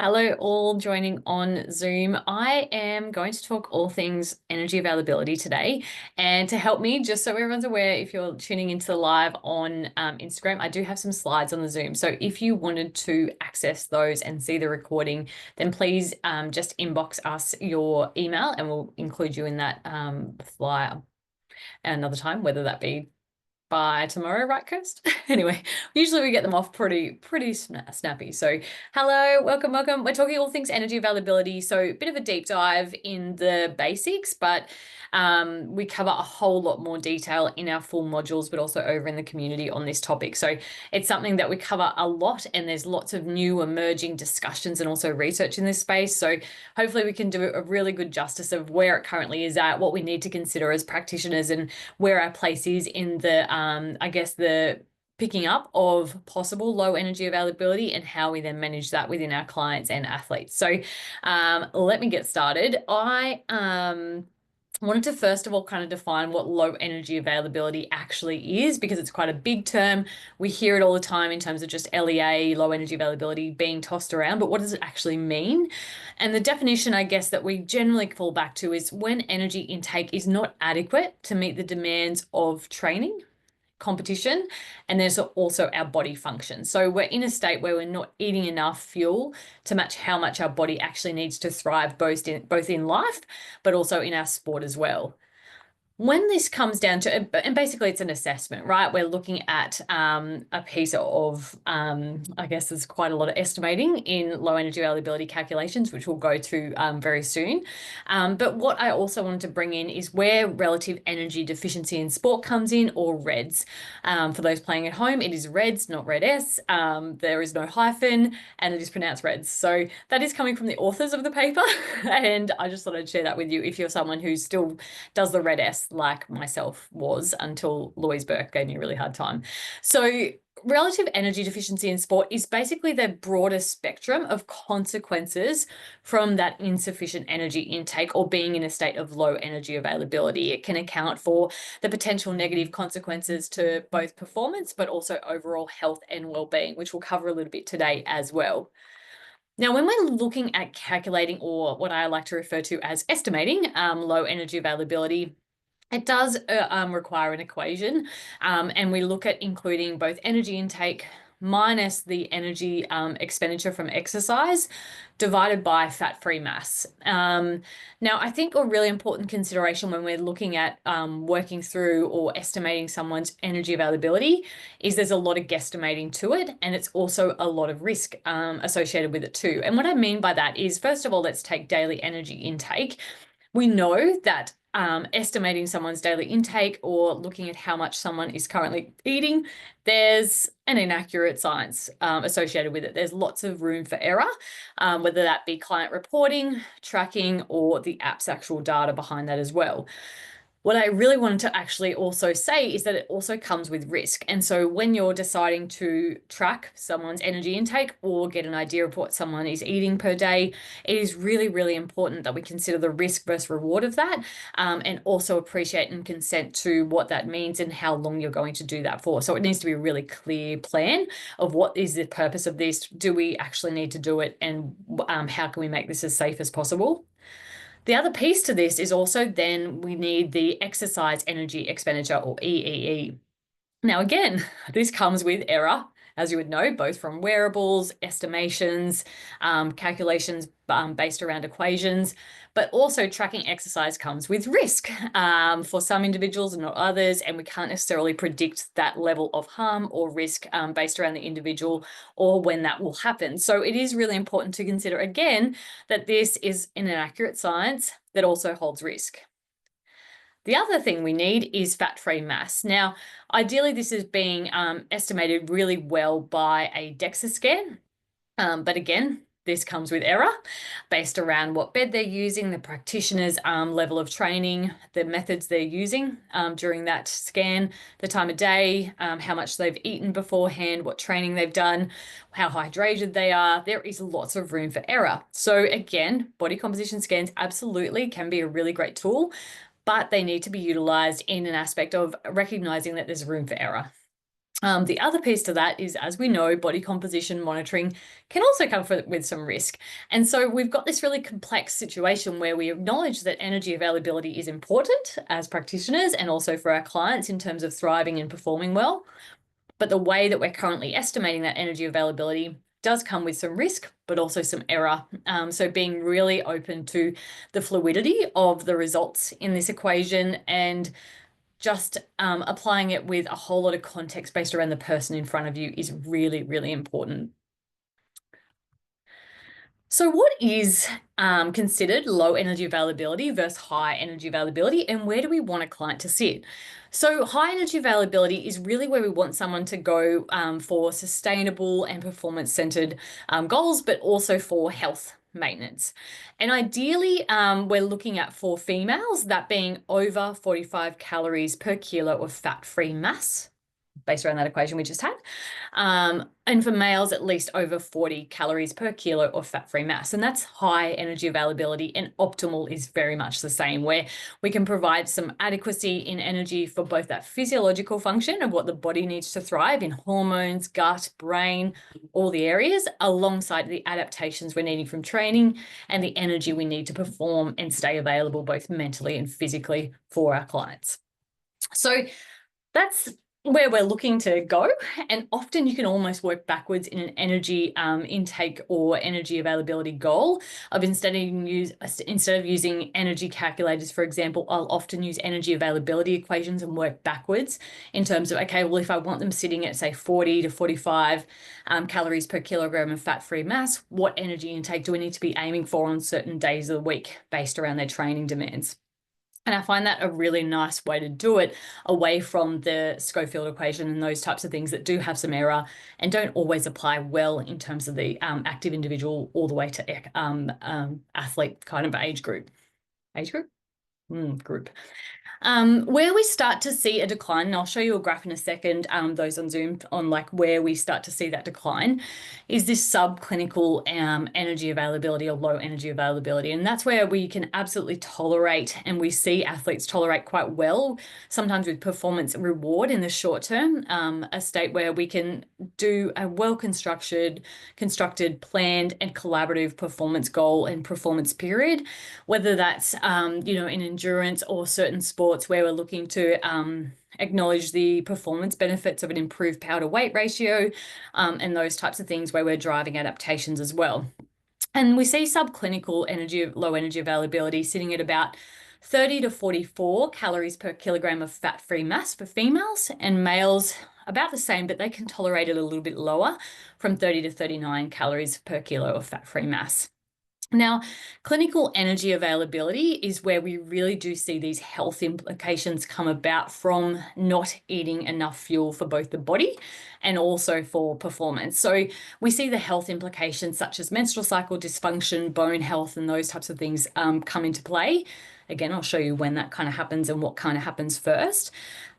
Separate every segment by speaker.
Speaker 1: Hello, all joining on Zoom. I am going to talk all things energy availability today. And to help me, just so everyone's aware, if you're tuning into the live on Instagram, I do have some slides on the Zoom. So if you wanted to access those and see the recording, then please just inbox us your email and we'll include you in that flyer another time, whether that be by tomorrow, right, Kirst? Anyway, usually we get them off pretty snappy. So hello, welcome. We're talking all things energy availability. So a bit of a deep dive in the basics, but we cover a whole lot more detail in our full modules, but also over in the community on this topic. So it's something that we cover a lot, and there's lots of new emerging discussions and also research in this space. So hopefully we can do a really good justice of where it currently is at, what we need to consider as practitioners, and where our place is in the, I guess, the picking up of possible low energy availability and how we then manage that within our clients and athletes. So let me get started. I wanted to first of all kind of define what low energy availability actually is, because it's quite a big term. We hear it all the time in terms of just LEA, low energy availability, being tossed around, but what does it actually mean? And the definition, I guess, that we generally fall back to is when energy intake is not adequate to meet the demands of training, competition, and there's also our body function. So we're in a state where we're not eating enough fuel to match how much our body actually needs to thrive both in life, but also in our sport as well. When this comes down to, and basically it's an assessment, right? We're looking at a piece of, I guess there's quite a lot of estimating in low energy availability calculations, which we'll go to very soon. But what I also wanted to bring in is where relative energy deficiency in sport comes in, or REDS. For those playing at home, it is REDS, not RED-S. There is no hyphen, and it is pronounced REDS. So that is coming from the authors of the paper. And I just thought I'd share that with you if you're someone who still does the RED-S, like myself was until Louise Burke gave me a really hard time. So relative energy deficiency in sport is basically the broader spectrum of consequences from that insufficient energy intake or being in a state of low energy availability. It can account for the potential negative consequences to both performance, but also overall health and well-being, which we'll cover a little bit today as well. Now, when we're looking at calculating, or what I like to refer to as estimating, low energy availability, it does require an equation, and we look at including both energy intake minus the energy expenditure from exercise divided by fat-free mass. Now, I think a really important consideration when we're looking at working through or estimating someone's energy availability is there's a lot of guesstimating to it, and it's also a lot of risk associated with it too. And what I mean by that is, first of all, let's take daily energy intake. We know that estimating someone's daily intake or looking at how much someone is currently eating, there's an inaccurate science associated with it. There's lots of room for error, whether that be client reporting, tracking, or the app's actual data behind that as well. What I really wanted to actually also say is that it also comes with risk. And so when you're deciding to track someone's energy intake or get an idea of what someone is eating per day, it is really, really important that we consider the risk versus reward of that, and also appreciate and consent to what that means and how long you're going to do that for. So it needs to be a really clear plan of what is the purpose of this, do we actually need to do it, and how can we make this as safe as possible. The other piece to this is also then we need the exercise energy expenditure, or EEE. Now, again, this comes with error, as you would know, both from wearables, estimations, calculations based around equations, but also tracking exercise comes with risk for some individuals and not others, and we can't necessarily predict that level of harm or risk based around the individual or when that will happen. So it is really important to consider, again, that this is an inaccurate science that also holds risk. The other thing we need is fat-free mass. Now, ideally, this is being estimated really well by a DEXA scan, but again, this comes with error based around what bed they're using, the practitioner's level of training, the methods they're using during that scan, the time of day, how much they've eaten beforehand, what training they've done, how hydrated they are. There is lots of room for error. So again, body composition scans absolutely can be a really great tool, but they need to be utilized in an aspect of recognizing that there's room for error. The other piece to that is, as we know, body composition monitoring can also come with some risk. And so we've got this really complex situation where we acknowledge that energy availability is important as practitioners and also for our clients in terms of thriving and performing well. But the way that we're currently estimating that energy availability does come with some risk, but also some error. So being really open to the fluidity of the results in this equation and just applying it with a whole lot of context based around the person in front of you is really, really important. So what is considered low energy availability versus high energy availability, and where do we want a client to sit? So high energy availability is really where we want someone to go for sustainable and performance-centered goals, but also for health maintenance. And ideally, we're looking at for females, that being over 45 calories per kilo of fat-free mass, based around that equation we just had. And for males, at least over 40 calories per kilo of fat-free mass. And that's high energy availability, and optimal is very much the same, where we can provide some adequacy in energy for both that physiological function of what the body needs to thrive in hormones, gut, brain, all the areas, alongside the adaptations we're needing from training and the energy we need to perform and stay available both mentally and physically for our clients. So that's where we're looking to go. And often you can almost work backwards in an energy intake or energy availability goal of instead of using energy calculators, for example, I'll often use energy availability equations and work backwards in terms of, okay, well, if I want them sitting at say 40 to 45 calories per kilogram of fat-free mass, what energy intake do we need to be aiming for on certain days of the week based around their training demands? And I find that a really nice way to do it, away from the Schofield equation and those types of things that do have some error and don't always apply well in terms of the active individual all the way to athlete kind of age group. Age group? Group. Where we start to see a decline, and I'll show you a graph in a second, those on Zoom, on like where we start to see that decline, is this subclinical energy availability or low energy availability. And that's where we can absolutely tolerate, and we see athletes tolerate quite well, sometimes with performance reward in the short term, a state where we can do a well-constructed, planned and collaborative performance goal and performance period, whether that's, in endurance or certain sports where we're looking to acknowledge the performance benefits of an improved power to weight ratio, and those types of things where we're driving adaptations as well. And we see subclinical low energy availability sitting at about 30 to 44 calories per kilogram of fat-free mass for females, and males about the same, but they can tolerate it a little bit lower, from 30 to 39 calories per kilo of fat-free mass. Now, clinical energy availability is where we really do see these health implications come about from not eating enough fuel for both the body and also for performance. So we see the health implications such as menstrual cycle dysfunction, bone health, and those types of things come into play. Again, I'll show you when that kind of happens and what kind of happens first.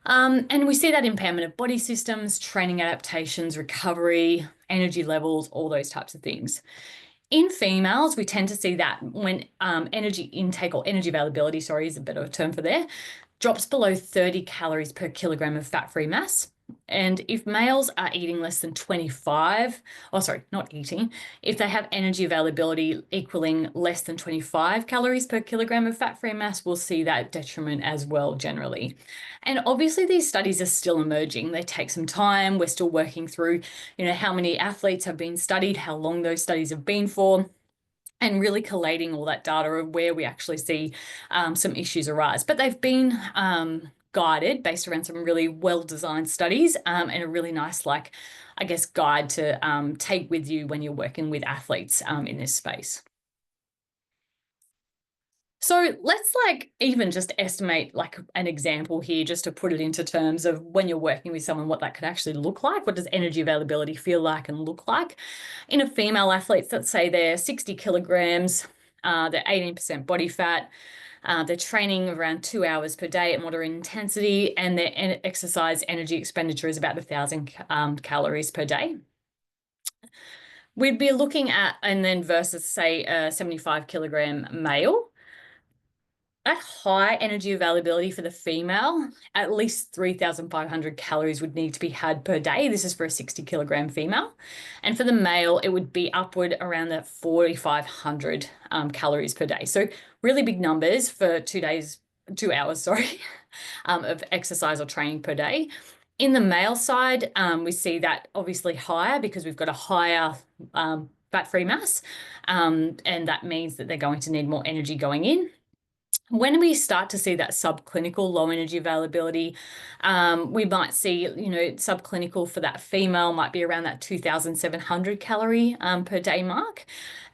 Speaker 1: And we see that impairment of body systems, training adaptations, recovery, energy levels, all those types of things. In females, we tend to see that when energy intake, or energy availability, sorry, is a better term for there, drops below 30 calories per kilogram of fat-free mass. And if males are eating less than 25, not eating, if they have energy availability equaling less than 25 calories per kilogram of fat-free mass, we'll see that detriment as well generally. And obviously these studies are still emerging. They take some time. We're still working through, how many athletes have been studied, how long those studies have been for, and really collating all that data of where we actually see some issues arise. But they've been guided based around some really well-designed studies, and a really nice, guide to take with you when you're working with athletes in this space. So let's even just estimate an example here, just to put it into terms of when you're working with someone, what that could actually look like. What does energy availability feel like and look like? In a female athlete, let's say they're 60 kilograms, they're 18% body fat, they're training around 2 hours per day at moderate intensity, and their exercise energy expenditure is about 1,000 calories per day. We'd be looking at, and then versus say a 75 kilogram male, At high energy availability for the female, at least 3,500 calories would need to be had per day. This is for a 60 kilogram female. And for the male, it would be upward around that 4,500 calories per day. So really big numbers for 2 hours, sorry, of exercise or training per day. In the male side, we see that obviously higher because we've got a higher fat-free mass, and that means that they're going to need more energy going in. When we start to see that subclinical low energy availability, we might see, subclinical for that female might be around that 2,700 calorie per day mark,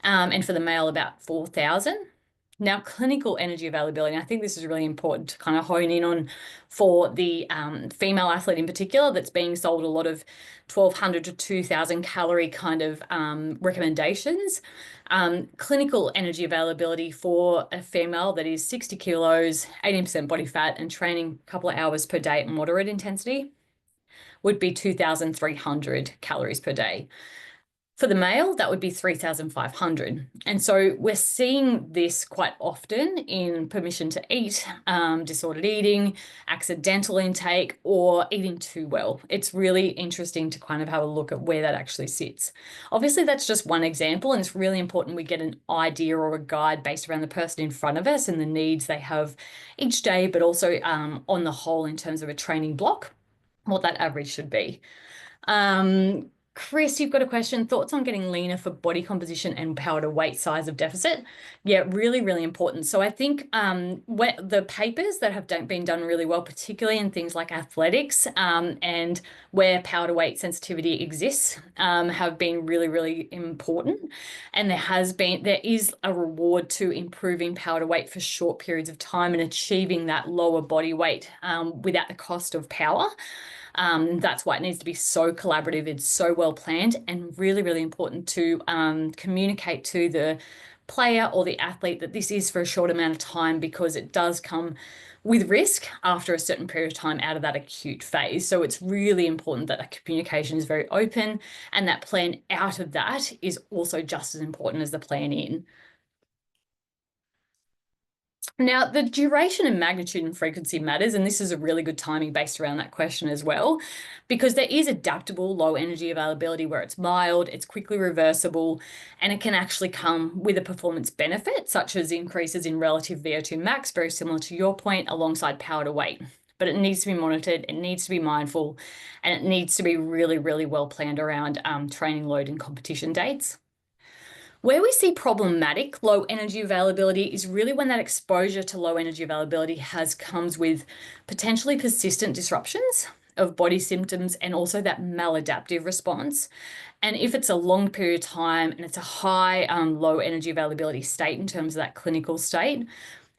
Speaker 1: and for the male about 4,000. Now, clinical energy availability, I think this is really important to kind of hone in on for the female athlete in particular that's being sold a lot of 1,200 to 2,000 calorie kind of recommendations. Clinical energy availability for a female that is 60 kilos, 18% body fat, and training a couple of hours per day at moderate intensity would be 2,300 calories per day. For the male, that would be 3,500. And so we're seeing this quite often in permission to eat, disordered eating, accidental intake, or eating too well. It's really interesting to kind of have a look at where that actually sits. Obviously, that's just one example, and it's really important we get an idea or a guide based around the person in front of us and the needs they have each day, but also on the whole in terms of a training block, what that average should be. Chris, you've got a question. Thoughts on getting leaner for body composition and power to weight size of deficit? Yeah, really, really important. So I think the papers that have been done really well, particularly in things like athletics and where power to weight sensitivity exists, have been really, really important. And there is a reward to improving power to weight for short periods of time and achieving that lower body weight without the cost of power. That's why it needs to be so collaborative. It's so well planned and really, really important to communicate to the player or the athlete that this is for a short amount of time, because it does come with risk after a certain period of time out of that acute phase. So it's really important that the communication is very open, and that plan out of that is also just as important as the plan in. Now, the duration and magnitude and frequency matters, and this is a really good timing based around that question as well, because there is adaptable low energy availability where it's mild, it's quickly reversible, and it can actually come with a performance benefit, such as increases in relative VO2 max, very similar to your point, alongside power to weight. But it needs to be monitored, it needs to be mindful, and it needs to be really, really well planned around training load and competition dates. Where we see problematic low energy availability is really when that exposure to low energy availability comes with potentially persistent disruptions of body symptoms and also that maladaptive response. And if it's a long period of time and it's a high low energy availability state in terms of that clinical state,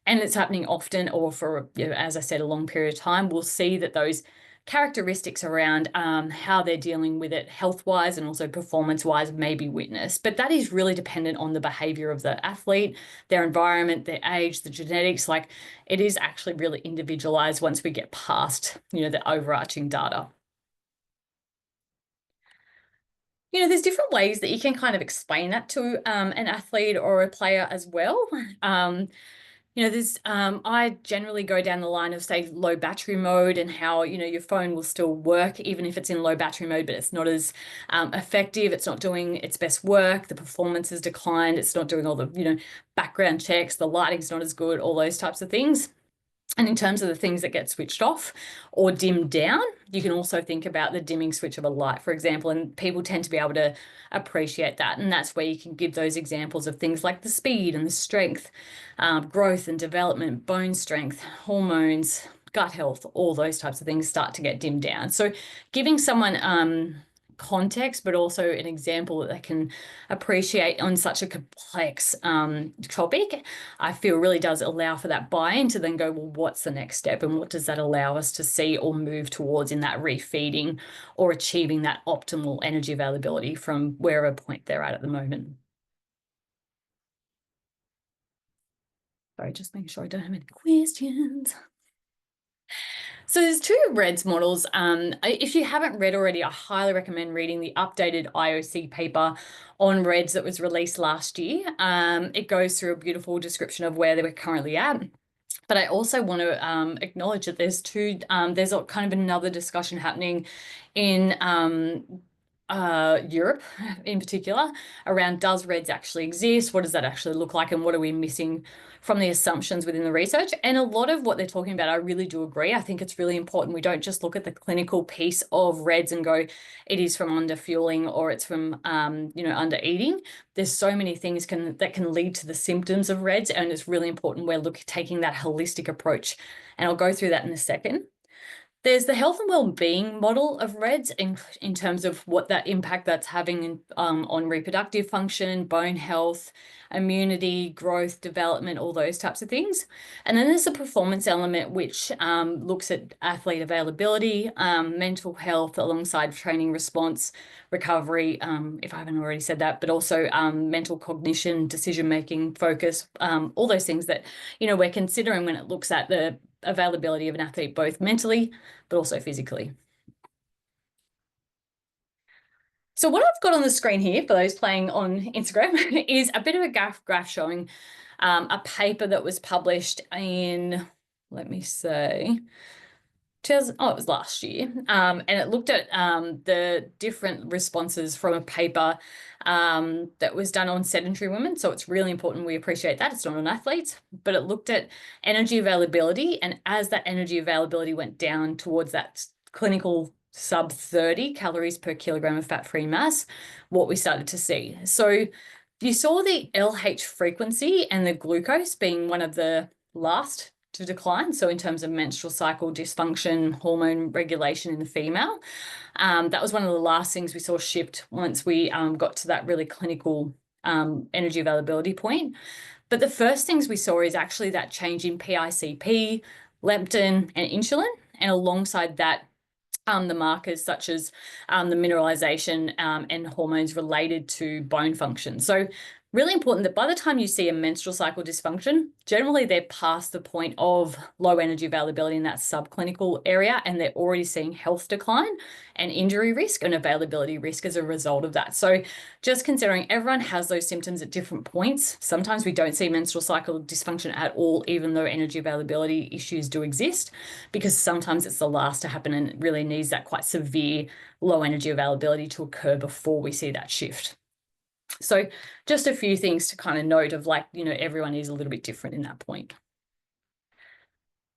Speaker 1: and it's happening often or for, as I said, a long period of time, we'll see that those characteristics around how they're dealing with it health-wise and also performance-wise may be witnessed. But that is really dependent on the behavior of the athlete, their environment, their age, the genetics. Like, it is actually really individualized once we get past, the overarching data. There's different ways that you can kind of explain that to an athlete or a player as well. I generally go down the line of, say, low battery mode and how, your phone will still work even if it's in low battery mode, but it's not as effective. It's not doing its best work. The performance has declined. It's not doing all the, background checks. The lighting's not as good, all those types of things. And in terms of the things that get switched off or dimmed down, you can also think about the dimming switch of a light, for example, and people tend to be able to appreciate that. And that's where you can give those examples of things like the speed and the strength, growth and development, bone strength, hormones, gut health, all those types of things start to get dimmed down. So giving someone context, but also an example that they can appreciate on such a complex topic, I feel really does allow for that buy-in to then go, well, what's the next step and what does that allow us to see or move towards in that refeeding or achieving that optimal energy availability from wherever point they're at the moment. Sorry, just making sure I don't have any questions. So there's two REDS models. If you haven't read already, I highly recommend reading the updated IOC paper on REDS that was released last year. It goes through a beautiful description of where they were currently at. But I also want to acknowledge that there's there's a kind of another discussion happening in Europe in particular around, does REDS actually exist? What does that actually look like? And what are we missing from the assumptions within the research? And a lot of what they're talking about, I really do agree. I think it's really important we don't just look at the clinical piece of REDS and go, it is from underfueling or it's from, under eating. There's so many things that can lead to the symptoms of REDS, and it's really important we're taking that holistic approach. And I'll go through that in a second. There's the health and well-being model of REDS in terms of what that impact that's having on reproductive function, bone health, immunity, growth, development, all those types of things. And then there's the performance element, which looks at athlete availability, mental health alongside training response, recovery, if I haven't already said that, but also mental cognition, decision-making, focus, all those things that, we're considering when it looks at the availability of an athlete, both mentally, but also physically. So what I've got on the screen here for those playing on Instagram is a bit of a graph showing a paper that was published in, let me say, it was last year. And it looked at the different responses from a paper that was done on sedentary women. So it's really important we appreciate that. It's not on athletes, but it looked at energy availability. And as that energy availability went down towards that clinical sub 30 calories per kilogram of fat-free mass, what we started to see. So you saw the LH frequency and the glucose being one of the last to decline. So in terms of menstrual cycle dysfunction, hormone regulation in the female, that was one of the last things we saw shift once we got to that really clinical energy availability point. But the first things we saw is actually that change in PICP, leptin, and insulin, and alongside that, the markers such as the mineralization and hormones related to bone function. So really important that by the time you see a menstrual cycle dysfunction, generally they're past the point of low energy availability in that subclinical area, and they're already seeing health decline and injury risk and availability risk as a result of that. So just considering everyone has those symptoms at different points, sometimes we don't see menstrual cycle dysfunction at all, even though energy availability issues do exist, because sometimes it's the last to happen and it really needs that quite severe low energy availability to occur before we see that shift. So just a few things to kind of note of, like, everyone is a little bit different in that point.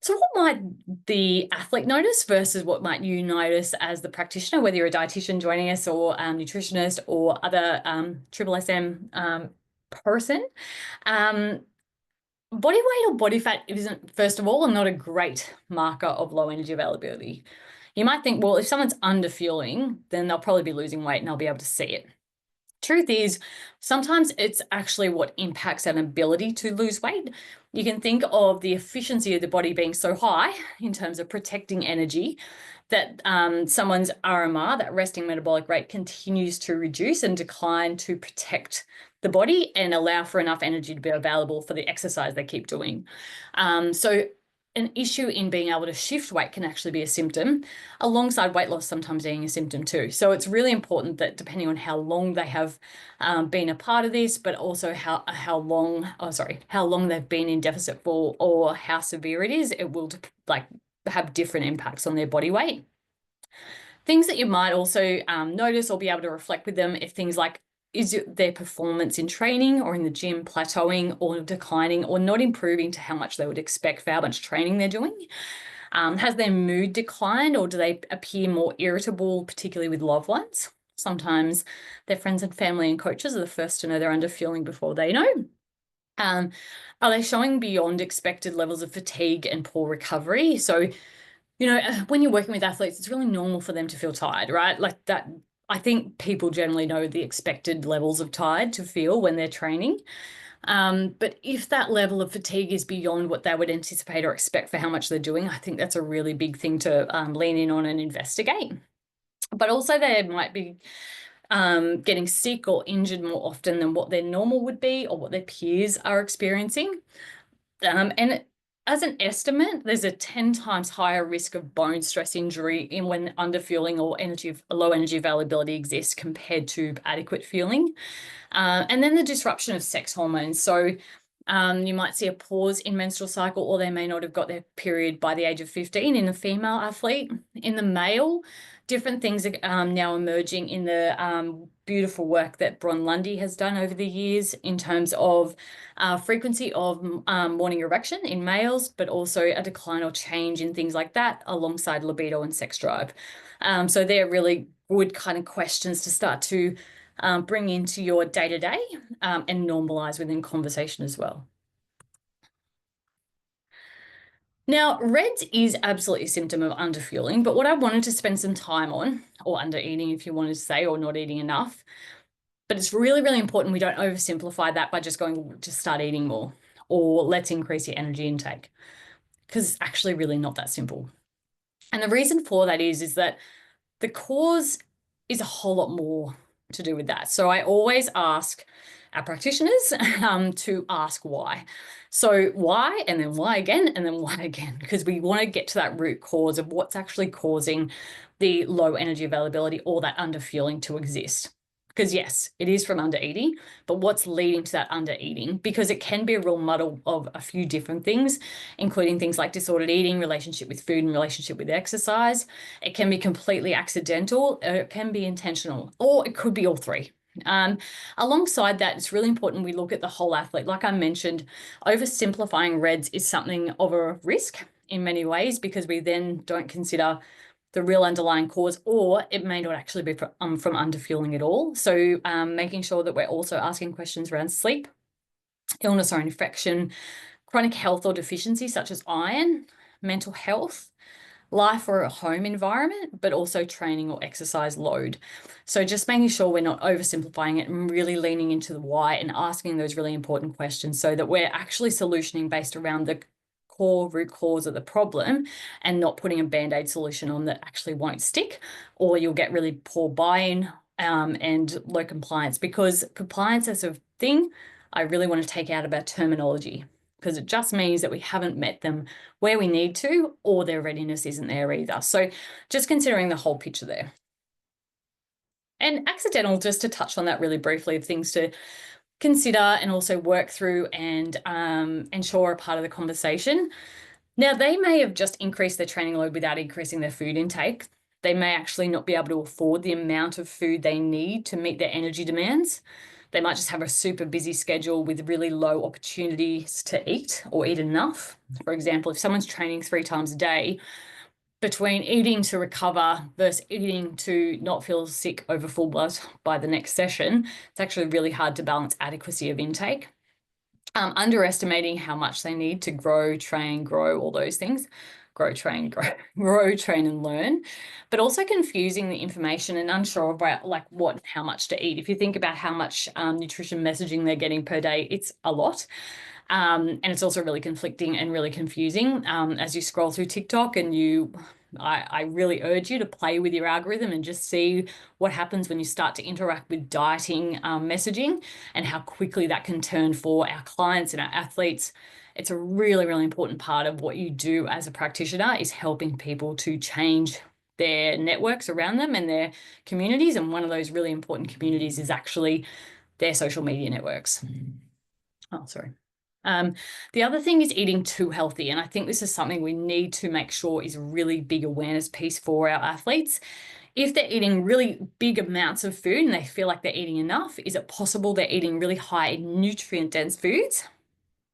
Speaker 1: So what might the athlete notice versus what might you notice as the practitioner, whether you're a dietitian joining us or nutritionist or other SSM person? Body weight or body fat isn't, first of all, not a great marker of low energy availability. You might think, well, if someone's underfueling, then they'll probably be losing weight and I'll be able to see it. Truth is, sometimes it's actually what impacts an ability to lose weight. You can think of the efficiency of the body being so high in terms of protecting energy that someone's RMR, that resting metabolic rate, continues to reduce and decline to protect the body and allow for enough energy to be available for the exercise they keep doing. So an issue in being able to shift weight can actually be a symptom, long loss sometimes being a symptom too. So it's really important that depending on how long they have been a part of this, but also how long they've been in deficit for or how severe it is, it will have different impacts on their body weight. Things that you might also notice or be able to reflect with them if things like, is their performance in training or in the gym plateauing or declining or not improving to how much they would expect for how much training they're doing? Has their mood declined, or do they appear more irritable, particularly with loved ones? Sometimes their friends and family and coaches are the first to know they're underfueling before they know. Are they showing beyond expected levels of fatigue and poor recovery? So, when you're working with athletes, it's really normal for them to feel tired, right? Like that. I think people generally know the expected levels of tired to feel when they're training. But if that level of fatigue is beyond what they would anticipate or expect for how much they're doing, I think that's a really big thing to lean in on and investigate. But also they might be getting sick or injured more often than what their normal would be or what their peers are experiencing. And as an estimate, there's a 10 times higher risk of bone stress injury when underfueling or low energy availability exists compared to adequate fueling. And then the disruption of sex hormones. So You might see a pause in menstrual cycle, or they may not have got their period by the age of 15 in a female athlete. In the male, different things are now emerging in the beautiful work that Bron Lundy has done over the years in terms of frequency of morning erection in males, but also a decline or change in things like that alongside libido and sex drive. So they're really good kind of questions to start to bring into your day-to-day and normalize within conversation as well. Now, RED is absolutely a symptom of underfueling, but what I wanted to spend some time on, or undereating if you wanted to say, or not eating enough, but it's really, really important we don't oversimplify that by just going to start eating more, or let's increase your energy intake, because it's actually really not that simple. And the reason for that is that the cause is a whole lot more to do with that. So I always ask our practitioners to ask why. So why, and then why again, and then why again, because we want to get to that root cause of what's actually causing the low energy availability or that underfueling to exist. Because yes, it is from undereating, but what's leading to that undereating? Because it can be a real muddle of a few different things, including things like disordered eating, relationship with food, and relationship with exercise. It can be completely accidental, it can be intentional, or it could be all three. Alongside that, it's really important we look at the whole athlete. Like I mentioned, oversimplifying REDS is something of a risk in many ways because we then don't consider the real underlying cause, or it may not actually be from underfueling at all. So making sure that we're also asking questions around sleep, illness or infection, chronic health or deficiency such as iron, mental health, life or a home environment, but also training or exercise load. So just making sure we're not oversimplifying it and really leaning into the why and asking those really important questions so that we're actually solutioning based around the core root cause of the problem and not putting a band-aid solution on that actually won't stick, or you'll get really poor buy-in and low compliance, because compliance as a thing, I really want to take out of our terminology, because it just means that we haven't met them where we need to, or their readiness isn't there either. So just considering the whole picture there. And accidental, just to touch on that really briefly, of things to consider and also work through and ensure are part of the conversation. Now, they may have just increased their training load without increasing their food intake. They may actually not be able to afford the amount of food they need to meet their energy demands. They might just have a super busy schedule with really low opportunities to eat or eat enough. For example, if someone's training 3 times a day, between eating to recover versus eating to not feel sick over full blood by the next session, it's actually really hard to balance adequacy of intake. Underestimating how much they need to grow, train, grow, all those things. Grow, train, grow, train, and learn, but also confusing the information and unsure about like what and how much to eat. If you think about how much nutrition messaging they're getting per day, it's a lot. And it's also really conflicting and really confusing as you scroll through TikTok, and I really urge you to play with your algorithm and just see what happens when you start to interact with dieting messaging and how quickly that can turn for our clients and our athletes. It's a really, really important part of what you do as a practitioner, is helping people to change their networks around them and their communities. And one of those really important communities is actually their social media networks. Oh, sorry. The other thing is eating too healthy. And I think this is something we need to make sure is a really big awareness piece for our athletes. If they're eating really big amounts of food and they feel like they're eating enough, is it possible they're eating really high nutrient dense foods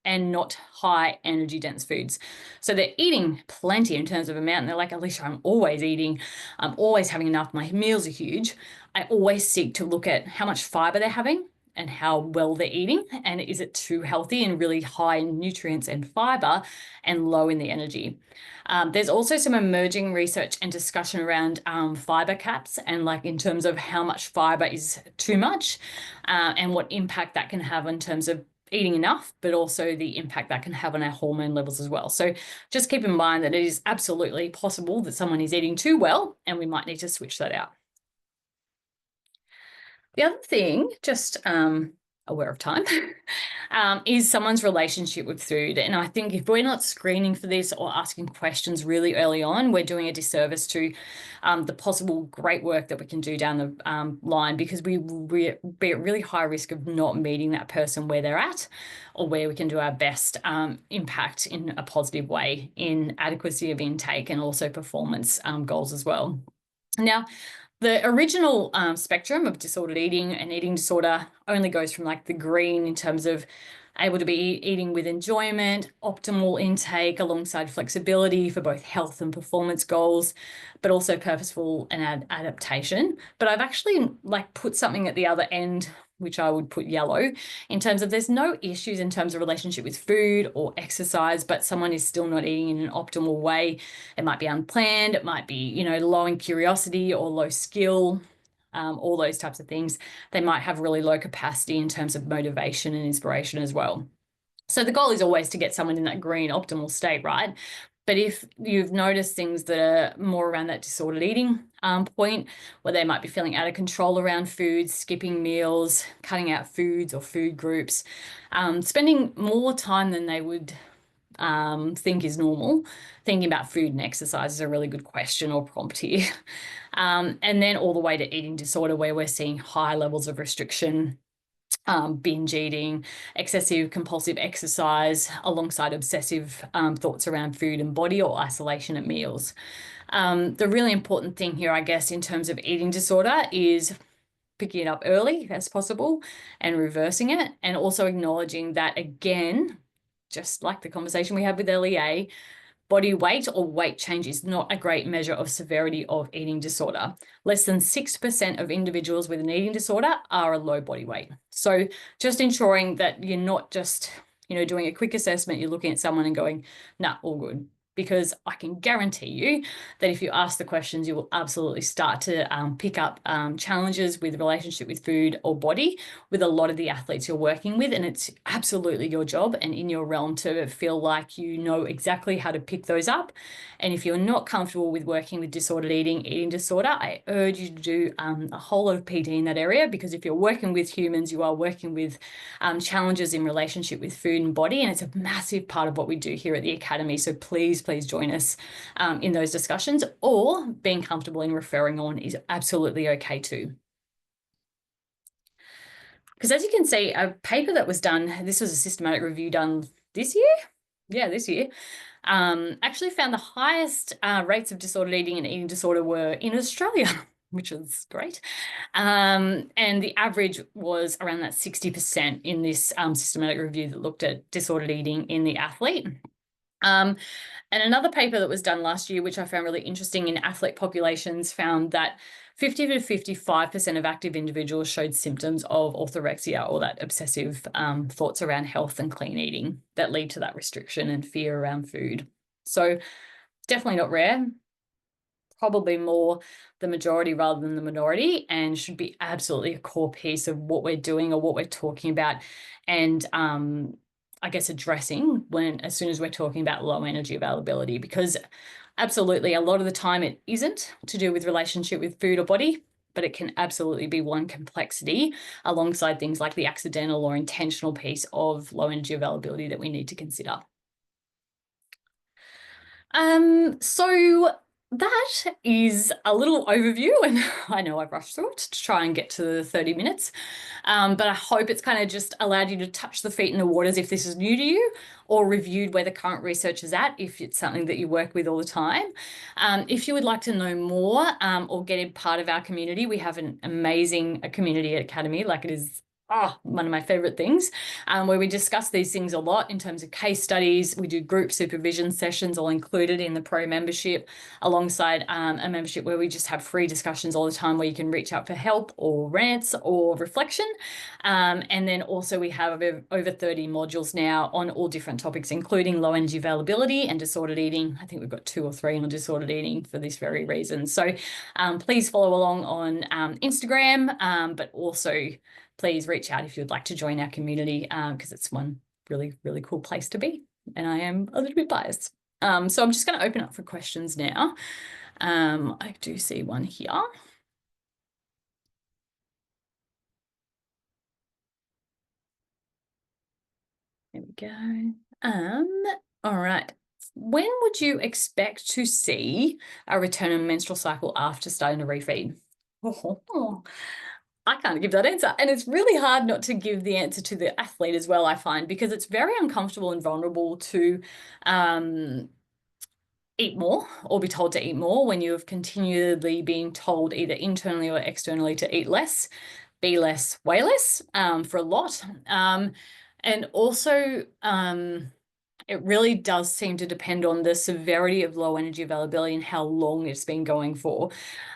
Speaker 1: and not high energy dense foods? So they're eating plenty in terms of amount, and they're like, Alicia, I'm always eating, I'm always having enough, my meals are huge. I always seek to look at how much fiber they're having and how well they're eating, and is it too healthy and really high in nutrients and fiber and low in the energy. There's also some emerging research and discussion around fiber caps, and like in terms of how much fiber is too much and what impact that can have in terms of eating enough, but also the impact that can have on our hormone levels as well. So just keep in mind that it is absolutely possible that someone is eating too well, and we might need to switch that out. The other thing, just aware of time, is someone's relationship with food. And I think if we're not screening for this or asking questions really early on, we're doing a disservice to the possible great work that we can do down the line, because we will be at really high risk of not meeting that person where they're at, or where we can do our best impact in a positive way in adequacy of intake and also performance goals as well. Now, the original spectrum of disordered eating and eating disorder only goes from like the green in terms of able to be eating with enjoyment, optimal intake alongside flexibility for both health and performance goals, but also purposeful and adaptation. But I've actually like put something at the other end, which I would put yellow, in terms of there's no issues in terms of relationship with food or exercise, but someone is still not eating in an optimal way. It might be unplanned, it might be, low in curiosity or low skill, all those types of things. They might have really low capacity in terms of motivation and inspiration as well. So the goal is always to get someone in that green optimal state, right? But if you've noticed things that are more around that disordered eating point, where they might be feeling out of control around food, skipping meals, cutting out foods or food groups, spending more time than they would think is normal, thinking about food and exercise is a really good question or prompt here. And then all the way to eating disorder, where we're seeing high levels of restriction, binge eating, excessive compulsive exercise, alongside obsessive thoughts around food and body, or isolation at meals. The really important thing here, I guess, in terms of eating disorder is picking it up early as possible and reversing it, and also acknowledging that, again, just like the conversation we had with LEA, body weight or weight change is not a great measure of severity of eating disorder. Less than 6% of individuals with an eating disorder are a low body weight. So just ensuring that you're not just, doing a quick assessment, you're looking at someone and going, nah, all good. Because I can guarantee you that if you ask the questions, you will absolutely start to pick up challenges with relationship with food or body with a lot of the athletes you're working with. And it's absolutely your job and in your realm to feel like you know exactly how to pick those up. And if you're not comfortable with working with disordered eating disorder, I urge you to do a whole lot of PT in that area, because if you're working with humans, you are working with challenges in relationship with food and body. And it's a massive part of what we do here at the Academy. So please join us in those discussions, or being comfortable in referring on is absolutely okay too. Because as you can see, a paper that was done, this was a systematic review done this year. Yeah, this year. Actually found the highest rates of disordered eating and eating disorder were in Australia, which is great. And the average was around that 60% in this systematic review that looked at disordered eating in the athlete. And another paper that was done last year, which I found really interesting in athlete populations, found that 50 to 55% of active individuals showed symptoms of orthorexia, or that obsessive thoughts around health and clean eating that lead to that restriction and fear around food. So definitely not rare, probably more the majority rather than the minority, and should be absolutely a core piece of what we're doing or what we're talking about. And I guess addressing as soon as we're talking about low energy availability, because absolutely a lot of the time it isn't to do with relationship with food or body, but it can absolutely be one complexity alongside things like the accidental or intentional piece of low energy availability that we need to consider. So that is a little overview, and I know I've rushed through it to try and get to the 30 minutes, but I hope it's kind of just allowed you to touch the feet in the waters if this is new to you, or reviewed where the current research is at if it's something that you work with all the time. If you would like to know more or get in part of our community, we have an amazing community at Academy, like it is one of my favorite things, where we discuss these things a lot in terms of case studies. We do group supervision sessions, all included in the pro membership, alongside a membership where we just have free discussions all the time, where you can reach out for help or rants or reflection. And then also we have over 30 modules now on all different topics, including low energy availability and disordered eating. I think we've got 2 or 3 on disordered eating for this very reason. So please follow along on Instagram, but also please reach out if you'd like to join our community, because it's one really, really cool place to be. And I am a little bit biased. So I'm just going to open up for questions now. I do see one here. There we go. All right. When would you expect to see a return in menstrual cycle after starting to refeed? Oh, I can't give that answer. And it's really hard not to give the answer to the athlete as well, I find, because it's very uncomfortable and vulnerable to eat more or be told to eat more when you have continually been told either internally or externally to eat less, be less, weigh less for a lot. And also, it really does seem to depend on the severity of low energy availability and how long it's been going for.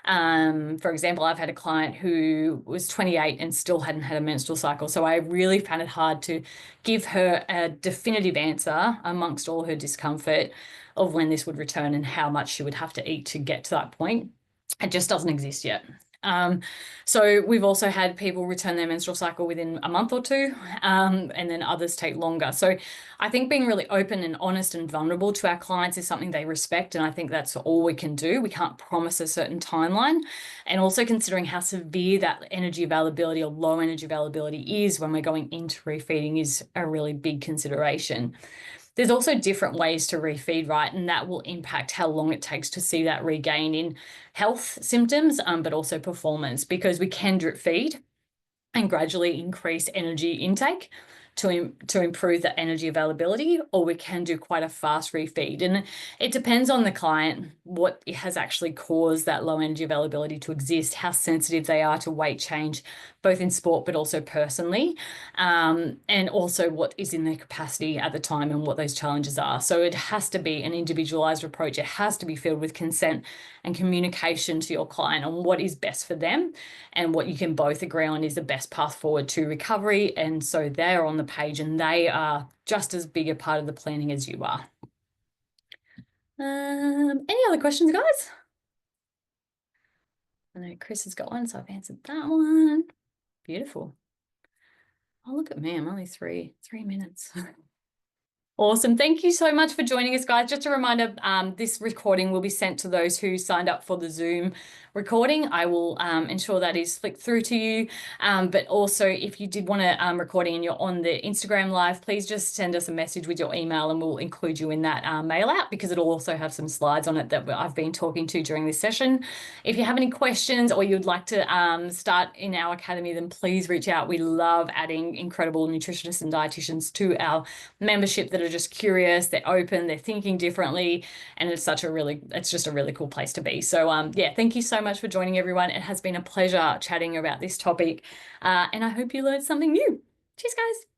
Speaker 1: For example, I've had a client who was 28 and still hadn't had a menstrual cycle. So I really found it hard to give her a definitive answer amongst all her discomfort of when this would return and how much she would have to eat to get to that point. It just doesn't exist yet. So we've also had people return their menstrual cycle within a month or two, and then others take longer. So I think being really open and honest and vulnerable to our clients is something they respect. And I think that's all we can do. We can't promise a certain timeline. And also considering how severe that energy availability or low energy availability is when we're going into refeeding is a really big consideration. There's also different ways to refeed, right? And that will impact how long it takes to see that regain in health symptoms, but also performance, because we can drip feed and gradually increase energy intake to improve the energy availability, or we can do quite a fast refeed. And it depends on the client what has actually caused that low energy availability to exist, how sensitive they are to weight change, both in sport but also personally, and also what is in their capacity at the time and what those challenges are. So it has to be an individualized approach. It has to be filled with consent and communication to your client on what is best for them and what you can both agree on is the best path forward to recovery. And so they're on the page and they are just as big a part of the planning as you are. Any other questions, guys? I know Chris has got one, so I've answered that one. Beautiful. Oh, look at me. I'm only three minutes. Awesome. Thank you so much for joining us, guys. Just a reminder, this recording will be sent to those who signed up for the Zoom recording. I will ensure that is flicked through to you. But also, if you did want a recording and you're on the Instagram live, please just send us a message with your email and we'll include you in that mail out, because it'll also have some slides on it that I've been talking to during this session. If you have any questions or you'd like to start in our academy, then please reach out. We love adding incredible nutritionists and dietitians to our membership that are just curious, they're open, they're thinking differently, and it's just a really cool place to be. So yeah, thank you so much for joining, everyone. It has been a pleasure chatting about this topic, and I hope you learned something new. Cheers, guys.